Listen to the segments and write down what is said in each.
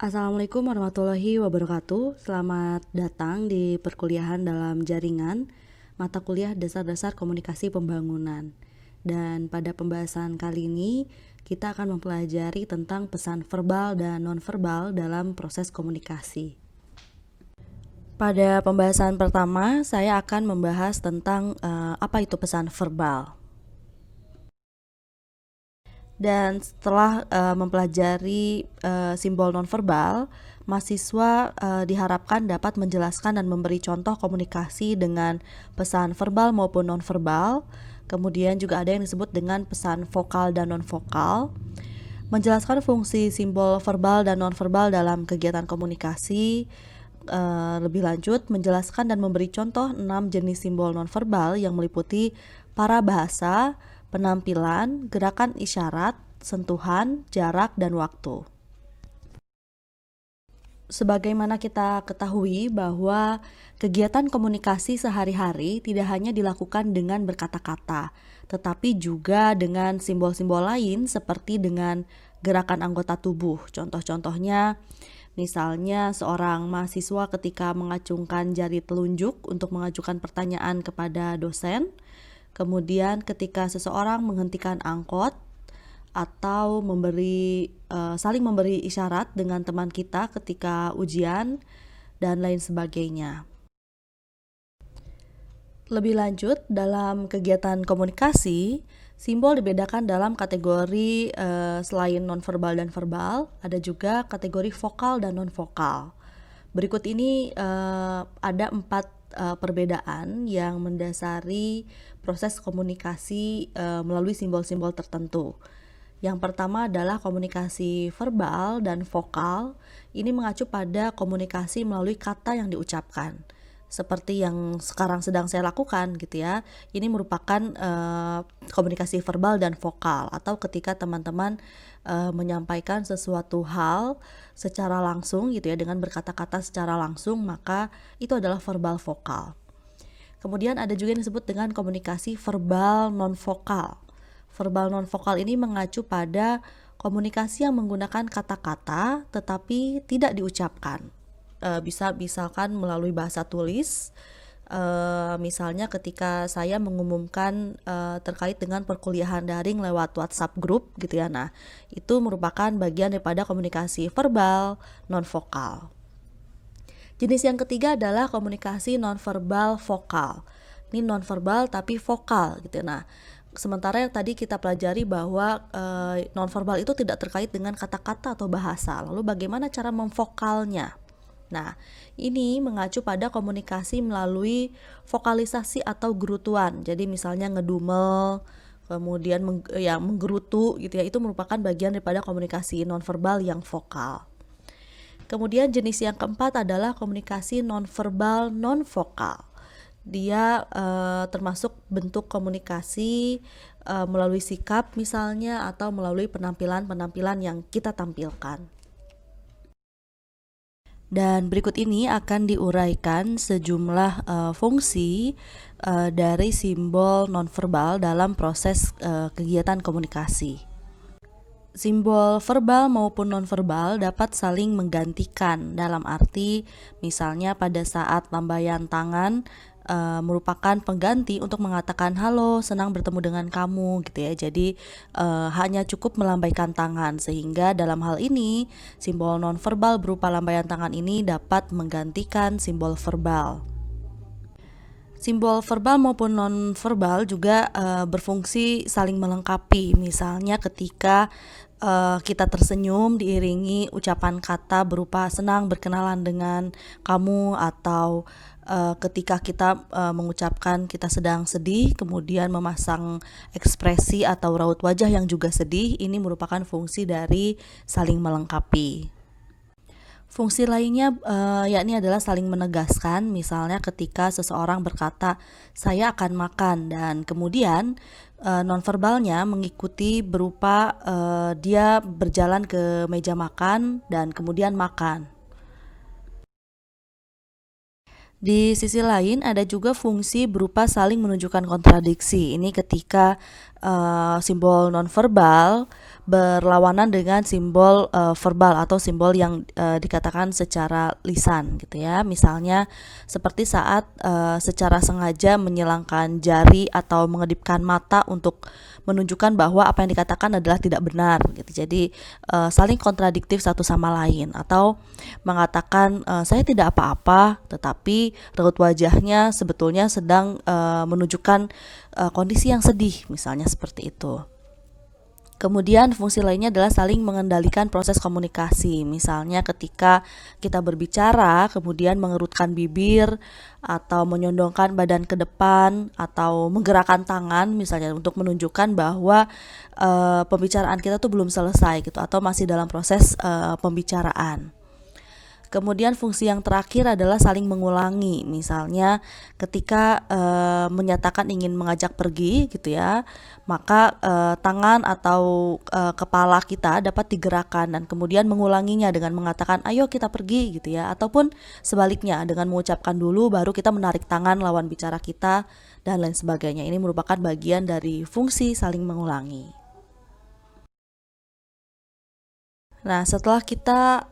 Assalamualaikum warahmatullahi wabarakatuh. Selamat datang di perkuliahan dalam jaringan mata kuliah dasar-dasar komunikasi pembangunan. Dan pada pembahasan kali ini kita akan mempelajari tentang pesan verbal dan nonverbal dalam proses komunikasi. Pada pembahasan pertama, saya akan membahas tentang apa itu pesan verbal. Dan setelah mempelajari simbol nonverbal, mahasiswa diharapkan dapat menjelaskan dan memberi contoh komunikasi dengan pesan verbal maupun nonverbal. Kemudian juga ada yang disebut dengan pesan vokal dan nonvokal. Menjelaskan fungsi simbol verbal dan nonverbal dalam kegiatan komunikasi. Lebih lanjut, menjelaskan dan memberi contoh 6 jenis simbol nonverbal yang meliputi parabahasa, penampilan, gerakan isyarat, sentuhan, jarak, dan waktu. Sebagaimana kita ketahui bahwa kegiatan komunikasi sehari-hari tidak hanya dilakukan dengan berkata-kata, tetapi juga dengan simbol-simbol lain seperti dengan gerakan anggota tubuh. Contoh-contohnya, misalnya seorang mahasiswa ketika mengacungkan jari telunjuk untuk mengajukan pertanyaan kepada dosen, kemudian ketika seseorang menghentikan angkot atau saling memberi isyarat dengan teman kita ketika ujian dan lain sebagainya. Lebih lanjut, dalam kegiatan komunikasi, simbol dibedakan dalam kategori selain nonverbal dan verbal, ada juga kategori vokal dan nonvokal. Berikut ini ada 4 perbedaan yang mendasari proses komunikasi melalui simbol-simbol tertentu. Yang pertama adalah komunikasi verbal dan vokal. Ini mengacu pada komunikasi melalui kata yang diucapkan. Seperti yang sekarang sedang saya lakukan gitu ya. Ini merupakan komunikasi verbal dan vokal, atau ketika teman-teman menyampaikan sesuatu hal secara langsung gitu ya, dengan berkata-kata secara langsung, maka itu adalah verbal vokal. Kemudian ada juga yang disebut dengan komunikasi verbal non-vokal. Verbal non-vokal ini mengacu pada komunikasi yang menggunakan kata-kata tetapi tidak diucapkan. Bisa misalkan melalui bahasa tulis, misalnya ketika saya mengumumkan terkait dengan perkuliahan daring lewat WhatsApp group gitu ya. Nah, itu merupakan bagian daripada komunikasi verbal non-vokal. Jenis yang ketiga adalah komunikasi nonverbal vokal. Ini nonverbal tapi vokal gitu. Nah, sementara yang tadi kita pelajari bahwa nonverbal itu tidak terkait dengan kata-kata atau bahasa. Lalu bagaimana cara memvokalnya? Nah, ini mengacu pada komunikasi melalui vokalisasi atau gerutuan. Jadi misalnya ngedumel, kemudian menggerutu gitu ya, itu merupakan bagian daripada komunikasi nonverbal yang vokal. Kemudian jenis yang keempat adalah komunikasi nonverbal non-vokal. Dia termasuk bentuk komunikasi melalui sikap misalnya, atau melalui penampilan-penampilan yang kita tampilkan. Dan berikut ini akan diuraikan sejumlah fungsi dari simbol nonverbal dalam proses kegiatan komunikasi. Simbol verbal maupun nonverbal dapat saling menggantikan, dalam arti misalnya pada saat lambaian tangan merupakan pengganti untuk mengatakan halo, senang bertemu dengan kamu gitu ya. Jadi hanya cukup melambaikan tangan, sehingga dalam hal ini simbol nonverbal berupa lambaian tangan ini dapat menggantikan simbol verbal. Simbol verbal maupun nonverbal juga berfungsi saling melengkapi. Misalnya ketika kita tersenyum diiringi ucapan kata berupa senang berkenalan dengan kamu, atau ketika kita mengucapkan kita sedang sedih, kemudian memasang ekspresi atau raut wajah yang juga sedih, ini merupakan fungsi dari saling melengkapi. Fungsi lainnya yakni adalah saling menegaskan. Misalnya ketika seseorang berkata saya akan makan, dan kemudian nonverbalnya mengikuti berupa dia berjalan ke meja makan dan kemudian makan. Di sisi lain ada juga fungsi berupa saling menunjukkan kontradiksi. Ini ketika simbol nonverbal berlawanan dengan simbol verbal atau simbol yang dikatakan secara lisan gitu ya. Misalnya seperti saat secara sengaja menyilangkan jari atau mengedipkan mata untuk menunjukkan bahwa apa yang dikatakan adalah tidak benar gitu. Jadi saling kontradiktif satu sama lain, atau mengatakan saya tidak apa-apa tetapi raut wajahnya sebetulnya sedang menunjukkan kondisi yang sedih, misalnya seperti itu. Kemudian fungsi lainnya adalah saling mengendalikan proses komunikasi. Misalnya ketika kita berbicara, kemudian mengerutkan bibir atau menyondongkan badan ke depan atau menggerakkan tangan misalnya untuk menunjukkan bahwa pembicaraan kita tuh belum selesai gitu, atau masih dalam proses pembicaraan. Kemudian fungsi yang terakhir adalah saling mengulangi. Misalnya ketika menyatakan ingin mengajak pergi gitu ya, maka tangan atau kepala kita dapat digerakkan dan kemudian mengulanginya dengan mengatakan ayo kita pergi gitu ya, ataupun sebaliknya dengan mengucapkan dulu baru kita menarik tangan lawan bicara kita dan lain sebagainya. Ini merupakan bagian dari fungsi saling mengulangi. Nah, setelah kita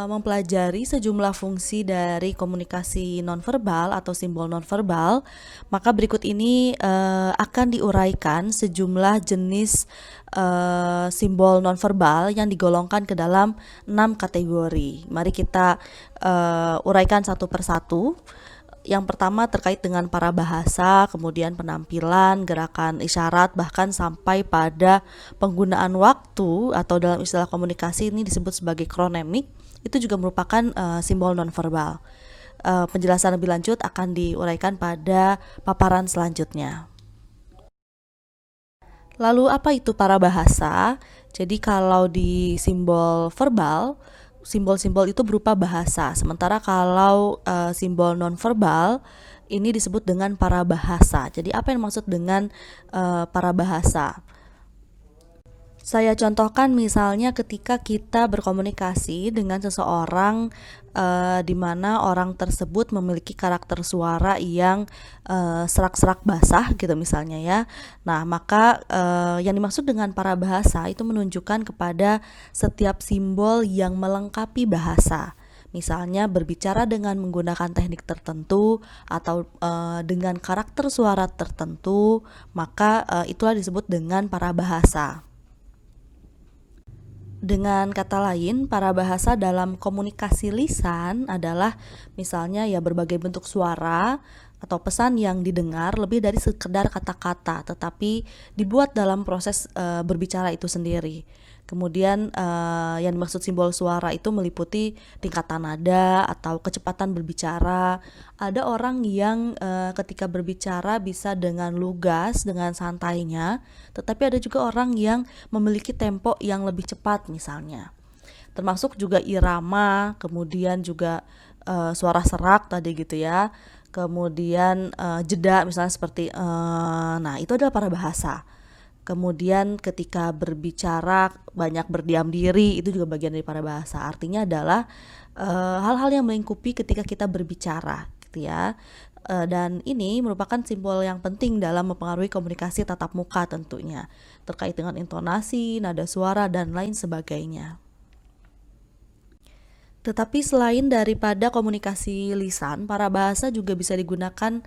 mempelajari sejumlah fungsi dari komunikasi nonverbal atau simbol nonverbal, maka berikut ini akan diuraikan sejumlah jenis simbol nonverbal yang digolongkan ke dalam 6 kategori. Mari kita uraikan satu persatu. Yang pertama terkait dengan parabahasa, kemudian penampilan, gerakan isyarat, bahkan sampai pada penggunaan waktu atau dalam istilah komunikasi ini disebut sebagai kronemik. Itu juga merupakan simbol nonverbal. Penjelasan lebih lanjut akan diuraikan pada paparan selanjutnya. Lalu apa itu parabahasa? Jadi kalau di simbol verbal, simbol-simbol itu berupa bahasa. Sementara kalau simbol nonverbal ini disebut dengan parabahasa. Jadi apa yang maksud dengan parabahasa? Saya contohkan misalnya ketika kita berkomunikasi dengan seseorang di mana orang tersebut memiliki karakter suara yang serak-serak basah gitu misalnya ya. Nah, maka yang dimaksud dengan parabahasa itu menunjukkan kepada setiap simbol yang melengkapi bahasa. Misalnya berbicara dengan menggunakan teknik tertentu atau dengan karakter suara tertentu, maka itulah disebut dengan parabahasa. Dengan kata lain, parabahasa dalam komunikasi lisan adalah misalnya ya berbagai bentuk suara atau pesan yang didengar lebih dari sekedar kata-kata, tetapi dibuat dalam proses berbicara itu sendiri. Kemudian yang dimaksud simbol suara itu meliputi tingkatan nada atau kecepatan berbicara. Ada orang yang ketika berbicara bisa dengan lugas, dengan santainya, tetapi ada juga orang yang memiliki tempo yang lebih cepat misalnya. Termasuk juga irama, kemudian juga suara serak tadi gitu ya. Kemudian jeda misalnya seperti nah itu adalah parabahasa. Kemudian ketika berbicara banyak berdiam diri, itu juga bagian dari parabahasa. Artinya adalah hal-hal yang melingkupi ketika kita berbicara gitu ya. Dan ini merupakan simbol yang penting dalam mempengaruhi komunikasi tatap muka tentunya, terkait dengan intonasi, nada suara dan lain sebagainya. Tetapi selain daripada komunikasi lisan, parabahasa juga bisa digunakan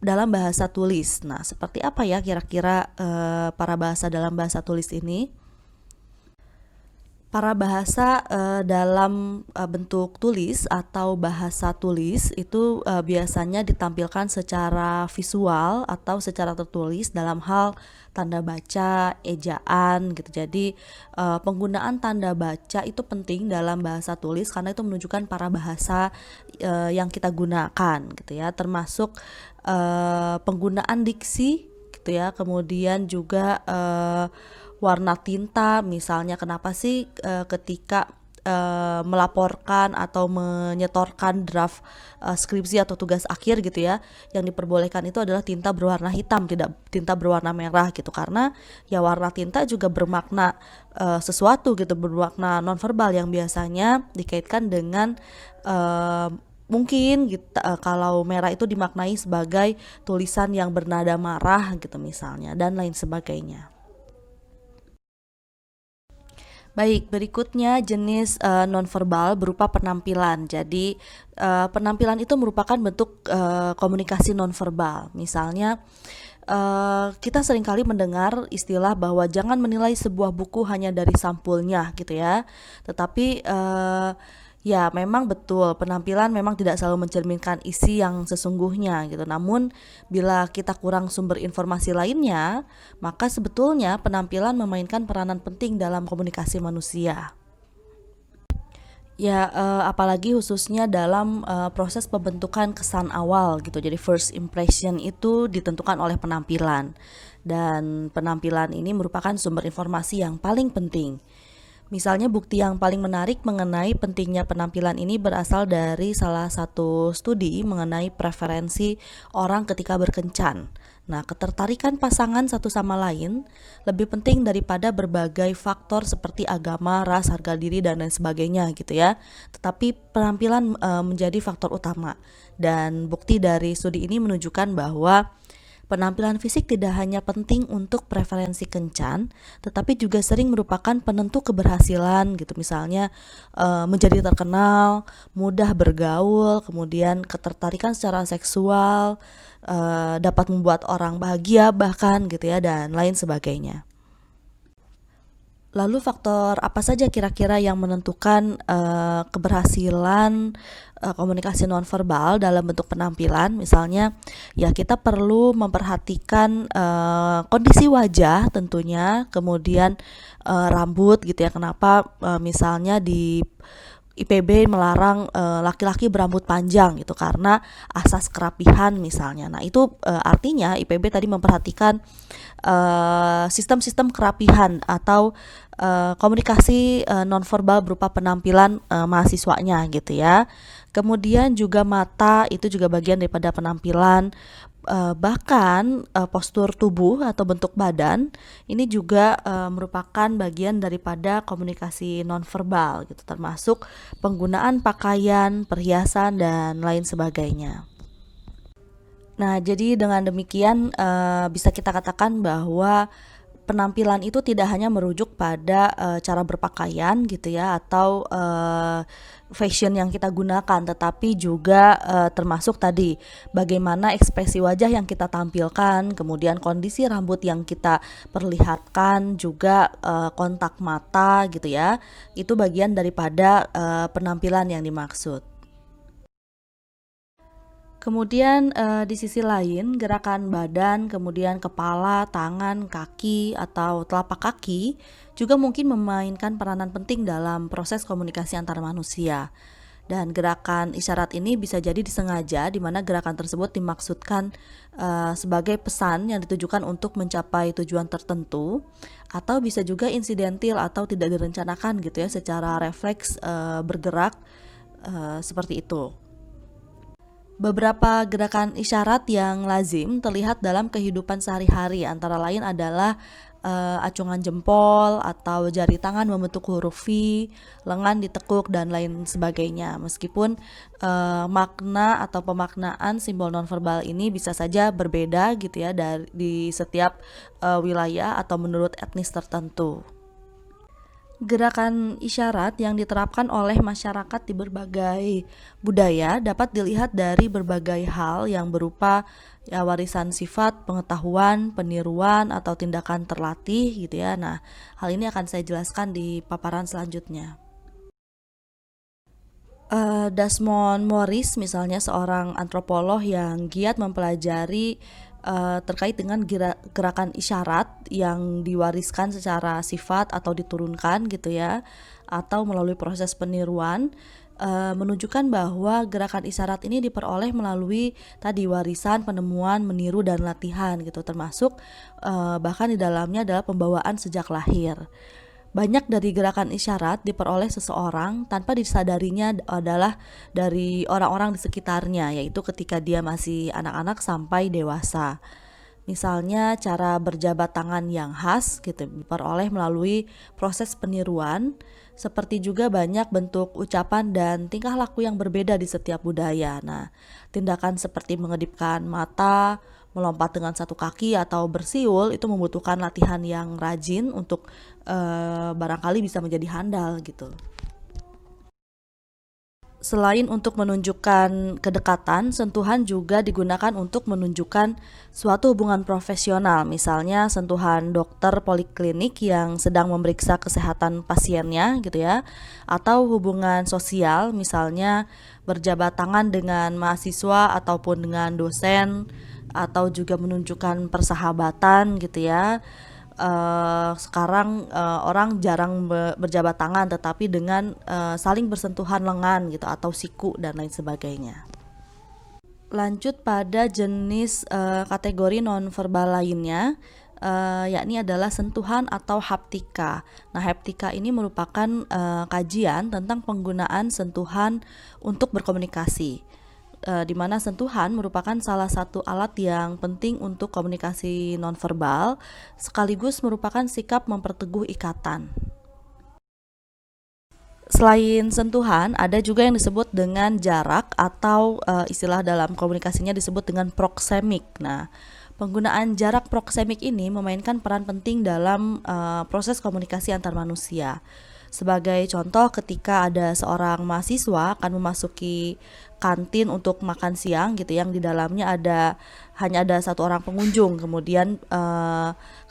dalam bahasa tulis. Nah, seperti apa ya kira-kira parabahasa dalam bahasa tulis ini? Parabahasa dalam bentuk tulis atau bahasa tulis itu biasanya ditampilkan secara visual atau secara tertulis dalam hal tanda baca, ejaan gitu. Jadi penggunaan tanda baca itu penting dalam bahasa tulis karena itu menunjukkan parabahasa yang kita gunakan gitu ya, termasuk penggunaan diksi gitu ya, kemudian juga warna tinta misalnya. Kenapa sih ketika melaporkan atau menyetorkan draft skripsi atau tugas akhir gitu ya, yang diperbolehkan itu adalah tinta berwarna hitam, tidak tinta berwarna merah gitu, karena ya warna tinta juga bermakna sesuatu gitu, bermakna nonverbal yang biasanya dikaitkan dengan mungkin gitu, kalau merah itu dimaknai sebagai tulisan yang bernada marah gitu misalnya, dan lain sebagainya. Baik, berikutnya jenis nonverbal berupa penampilan. Jadi penampilan itu merupakan bentuk komunikasi nonverbal. Misalnya kita seringkali mendengar istilah bahwa jangan menilai sebuah buku hanya dari sampulnya gitu ya. Tetapi ya memang betul penampilan memang tidak selalu mencerminkan isi yang sesungguhnya gitu. Namun bila kita kurang sumber informasi lainnya, maka sebetulnya penampilan memainkan peranan penting dalam komunikasi manusia. Ya, apalagi khususnya dalam proses pembentukan kesan awal gitu. Jadi first impression itu ditentukan oleh penampilan. Dan penampilan ini merupakan sumber informasi yang paling penting. Misalnya bukti yang paling menarik mengenai pentingnya penampilan ini berasal dari salah satu studi mengenai preferensi orang ketika berkencan. Nah, ketertarikan pasangan satu sama lain lebih penting daripada berbagai faktor seperti agama, ras, harga diri, dan lain sebagainya gitu ya. Tetapi penampilan menjadi faktor utama. Dan bukti dari studi ini menunjukkan bahwa penampilan fisik tidak hanya penting untuk preferensi kencan, tetapi juga sering merupakan penentu keberhasilan gitu. Misalnya menjadi terkenal, mudah bergaul, kemudian ketertarikan secara seksual, dapat membuat orang bahagia bahkan gitu ya, dan lain sebagainya. Lalu faktor apa saja kira-kira yang menentukan keberhasilan komunikasi nonverbal dalam bentuk penampilan? Misalnya, ya kita perlu memperhatikan kondisi wajah tentunya, kemudian rambut gitu ya. Kenapa misalnya di IPB melarang laki-laki berambut panjang gitu karena asas kerapihan misalnya. Nah, itu artinya IPB tadi memperhatikan sistem-sistem kerapihan atau komunikasi nonverbal berupa penampilan mahasiswanya gitu ya. Kemudian juga mata itu juga bagian daripada penampilan. Bahkan postur tubuh atau bentuk badan ini juga merupakan bagian daripada komunikasi nonverbal gitu, termasuk penggunaan pakaian, perhiasan, dan lain sebagainya. Nah, jadi dengan demikian bisa kita katakan bahwa penampilan itu tidak hanya merujuk pada cara berpakaian gitu ya, atau fashion yang kita gunakan, tetapi juga termasuk tadi bagaimana ekspresi wajah yang kita tampilkan, kemudian kondisi rambut yang kita perlihatkan, juga kontak mata gitu ya. Itu bagian daripada penampilan yang dimaksud. Kemudian di sisi lain, gerakan badan, kemudian kepala, tangan, kaki, atau telapak kaki juga mungkin memainkan peranan penting dalam proses komunikasi antar manusia. Dan gerakan isyarat ini bisa jadi disengaja, di mana gerakan tersebut dimaksudkan sebagai pesan yang ditujukan untuk mencapai tujuan tertentu, atau bisa juga insidentil atau tidak direncanakan gitu ya, secara refleks bergerak seperti itu. Beberapa gerakan isyarat yang lazim terlihat dalam kehidupan sehari-hari, antara lain adalah acungan jempol atau jari tangan membentuk huruf V, lengan ditekuk, dan lain sebagainya. Meskipun makna atau pemaknaan simbol nonverbal ini bisa saja berbeda gitu ya di setiap wilayah atau menurut etnis tertentu. Gerakan isyarat yang diterapkan oleh masyarakat di berbagai budaya dapat dilihat dari berbagai hal yang berupa ya, warisan sifat, pengetahuan, peniruan, atau tindakan terlatih gitu ya. Nah, hal ini akan saya jelaskan di paparan selanjutnya. Desmond Morris misalnya, seorang antropolog yang giat mempelajari terkait dengan gerakan isyarat yang diwariskan secara sifat atau diturunkan gitu ya, atau melalui proses peniruan, menunjukkan bahwa gerakan isyarat ini diperoleh melalui tadi warisan, penemuan, meniru, dan latihan gitu, termasuk bahkan di dalamnya adalah pembawaan sejak lahir. Banyak dari gerakan isyarat diperoleh seseorang tanpa disadarinya adalah dari orang-orang di sekitarnya, yaitu ketika dia masih anak-anak sampai dewasa. Misalnya cara berjabat tangan yang khas gitu diperoleh melalui proses peniruan, seperti juga banyak bentuk ucapan dan tingkah laku yang berbeda di setiap budaya. Nah, tindakan seperti mengedipkan mata, melompat dengan satu kaki atau bersiul itu membutuhkan latihan yang rajin untuk barangkali bisa menjadi handal gitu. Selain untuk menunjukkan kedekatan, sentuhan juga digunakan untuk menunjukkan suatu hubungan profesional. Misalnya sentuhan dokter poliklinik yang sedang memeriksa kesehatan pasiennya gitu ya. Atau hubungan sosial, misalnya berjabat tangan dengan mahasiswa ataupun dengan dosen, atau juga menunjukkan persahabatan gitu ya. Sekarang orang jarang berjabat tangan, tetapi dengan saling bersentuhan lengan gitu atau siku dan lain sebagainya. Lanjut pada jenis kategori nonverbal lainnya, yakni adalah sentuhan atau haptika. Nah, haptika ini merupakan kajian tentang penggunaan sentuhan untuk berkomunikasi, di mana sentuhan merupakan salah satu alat yang penting untuk komunikasi nonverbal, sekaligus merupakan sikap memperteguh ikatan. Selain sentuhan, ada juga yang disebut dengan jarak atau istilah dalam komunikasinya disebut dengan proksemik. Nah, penggunaan jarak proksemik ini memainkan peran penting dalam proses komunikasi antar manusia. Sebagai contoh, ketika ada seorang mahasiswa akan memasuki kantin untuk makan siang gitu, yang di dalamnya hanya ada satu orang pengunjung, kemudian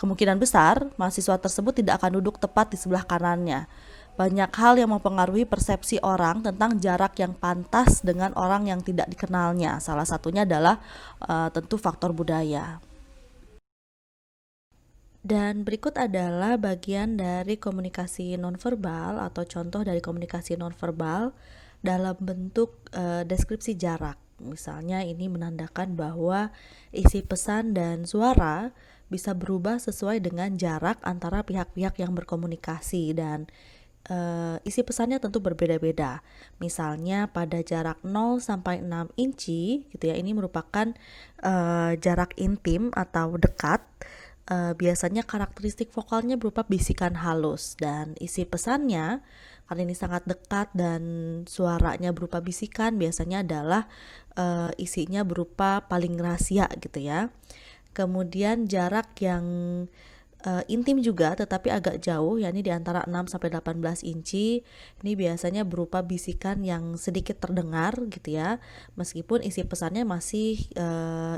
kemungkinan besar mahasiswa tersebut tidak akan duduk tepat di sebelah kanannya. Banyak hal yang mempengaruhi persepsi orang tentang jarak yang pantas dengan orang yang tidak dikenalnya. Salah satunya adalah tentu faktor budaya. Dan berikut adalah bagian dari komunikasi nonverbal atau contoh dari komunikasi nonverbal dalam bentuk deskripsi jarak. Misalnya ini menandakan bahwa isi pesan dan suara bisa berubah sesuai dengan jarak antara pihak-pihak yang berkomunikasi, dan isi pesannya tentu berbeda-beda. Misalnya pada jarak 0 sampai 6 inci gitu ya, ini merupakan jarak intim atau dekat. Biasanya karakteristik vokalnya berupa bisikan halus, dan isi pesannya karena ini sangat dekat dan suaranya berupa bisikan, biasanya adalah isinya berupa paling rahasia gitu ya. Kemudian jarak yang intim juga tetapi agak jauh, yakni di antara 6 sampai 18 inci. Ini biasanya berupa bisikan yang sedikit terdengar gitu ya, meskipun isi pesannya masih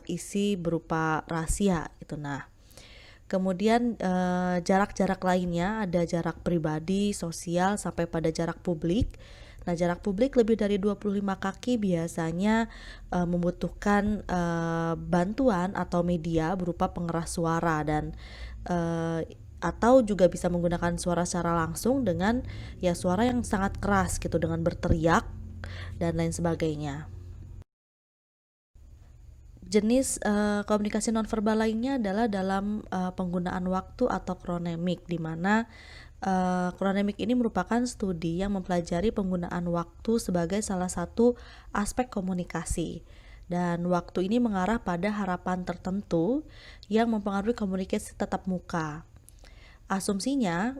isi berupa rahasia gitu. Nah, kemudian jarak-jarak lainnya ada jarak pribadi, sosial, sampai pada jarak publik. Nah, jarak publik lebih dari 25 kaki biasanya membutuhkan bantuan atau media berupa pengeras suara, dan atau juga bisa menggunakan suara secara langsung dengan ya suara yang sangat keras gitu, dengan berteriak dan lain sebagainya. Jenis komunikasi nonverbal lainnya adalah dalam penggunaan waktu atau kronemik, di mana kronemik ini merupakan studi yang mempelajari penggunaan waktu sebagai salah satu aspek komunikasi. Dan waktu ini mengarah pada harapan tertentu yang mempengaruhi komunikasi tatap muka. Asumsinya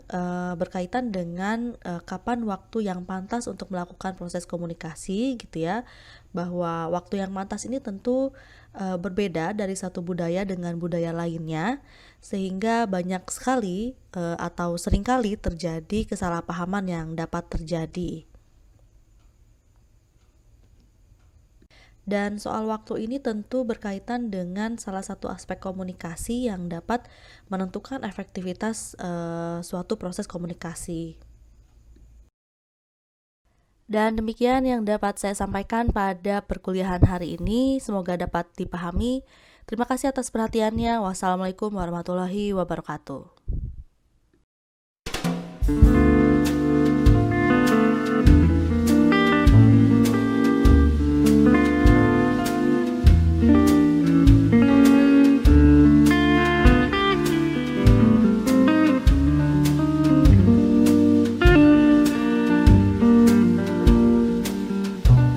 berkaitan dengan kapan waktu yang pantas untuk melakukan proses komunikasi gitu ya, bahwa waktu yang pantas ini tentu berbeda dari satu budaya dengan budaya lainnya, sehingga banyak sekali atau seringkali terjadi kesalahpahaman yang dapat terjadi. Dan soal waktu ini tentu berkaitan dengan salah satu aspek komunikasi yang dapat menentukan efektivitas suatu proses komunikasi. Dan demikian yang dapat saya sampaikan pada perkuliahan hari ini. Semoga dapat dipahami. Terima kasih atas perhatiannya. Wassalamualaikum warahmatullahi wabarakatuh.